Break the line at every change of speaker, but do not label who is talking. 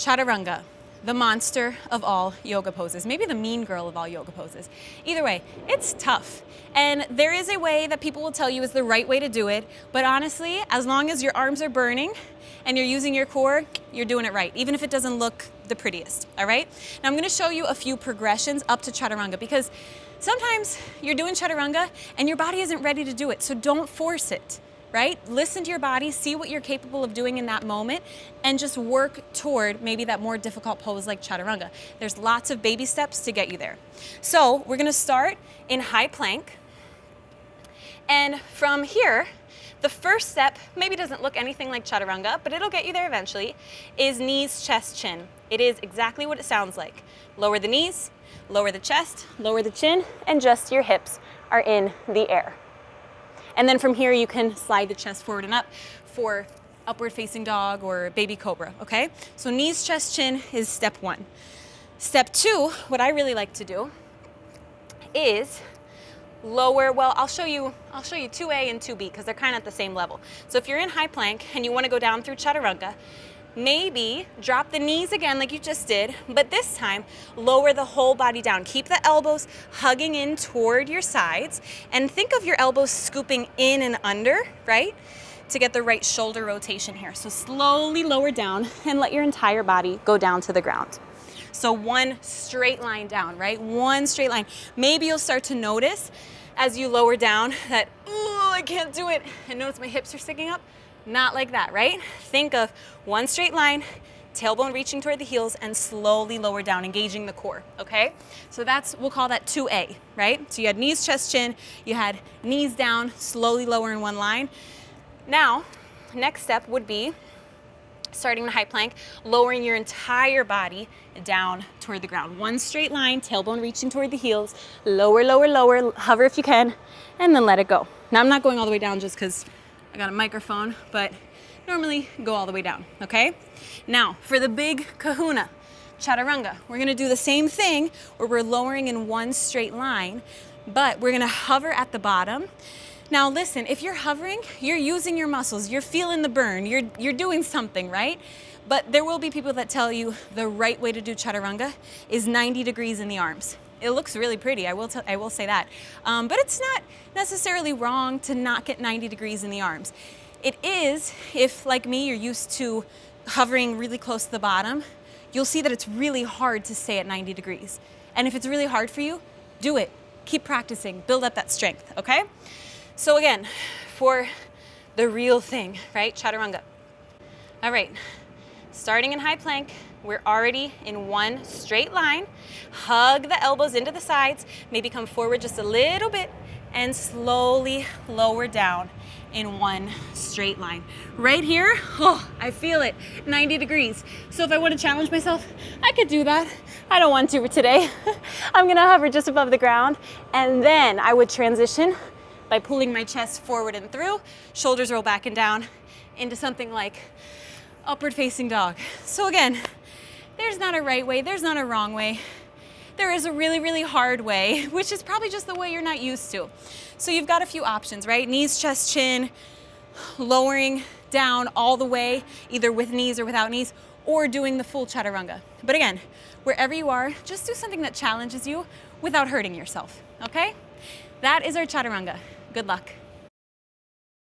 Chaturanga, the monster of all yoga poses, maybe the mean girl of all yoga poses. Either way, it's tough. And there is a way that people will tell you is the right way to do it, but honestly, as long as your arms are burning and you're using your core, you're doing it right, even if it doesn't look the prettiest, all right? Now I'm gonna show you a few progressions up to Chaturanga because sometimes you're doing Chaturanga and your body isn't ready to do it, so don't force it. Right? Listen to your body, see what you're capable of doing in that moment, and just work toward maybe that more difficult pose like Chaturanga. There's lots of baby steps to get you there. So we're gonna start in high plank. And from here, the first step maybe doesn't look anything like Chaturanga, but it'll get you there eventually, is knees, chest, chin. It is exactly what it sounds like. Lower the knees, lower the chest, lower the chin, and just your hips are in the air. And then from here, you can slide the chest forward and up for upward facing dog or baby cobra, okay? So knees, chest, chin is step one. Step two, what I really like to do is lower, well, I'll show you 2A and 2B because they're kind of at the same level. So if you're in high plank and you want to go down through Chaturanga, maybe drop the knees again like you just did, but this time lower the whole body down. Keep the elbows hugging in toward your sides and think of your elbows scooping in and under, right? To get the right shoulder rotation here. So slowly lower down and let your entire body go down to the ground. So one straight line down, right? One straight line. Maybe you'll start to notice as you lower down that, oh, I can't do it. And notice my hips are sticking up. Not like that, right? Think of one straight line, tailbone reaching toward the heels, and slowly lower down, engaging the core, okay? So we'll call that 2A, right? So you had knees, chest, chin, you had knees down, slowly lower in one line. Now, next step would be starting the high plank, lowering your entire body down toward the ground. One straight line, tailbone reaching toward the heels, lower, lower, lower, hover if you can, and then let it go. Now I'm not going all the way down just because I got a microphone, but normally go all the way down, okay? Now, for the big kahuna, Chaturanga, we're gonna do the same thing where we're lowering in one straight line, but we're gonna hover at the bottom. Now listen, if you're hovering, you're using your muscles, you're feeling the burn, you're doing something, right? But there will be people that tell you the right way to do Chaturanga is 90 degrees in the arms. It looks really pretty, I will say that. But it's not necessarily wrong to not get 90 degrees in the arms. It is, if like me, you're used to hovering really close to the bottom, you'll see that it's really hard to stay at 90 degrees. And if it's really hard for you, do it. Keep practicing, build up that strength, okay? So again, for the real thing, right? Chaturanga. All right, starting in high plank, we're already in one straight line. Hug the elbows into the sides, maybe come forward just a little bit and slowly lower down in one straight line. Right here, oh, I feel it, 90 degrees. So if I want to challenge myself, I could do that. I don't want to today. I'm gonna hover just above the ground and then I would transition by pulling my chest forward and through, shoulders roll back and down into something like upward facing dog. So again, there's not a right way, there's not a wrong way. There is a really, really hard way, which is probably just the way you're not used to. So you've got a few options, right? Knees, chest, chin, lowering down all the way, either with knees or without knees, or doing the full Chaturanga. But again, wherever you are, just do something that challenges you without hurting yourself, okay? That is our Chaturanga. Good luck.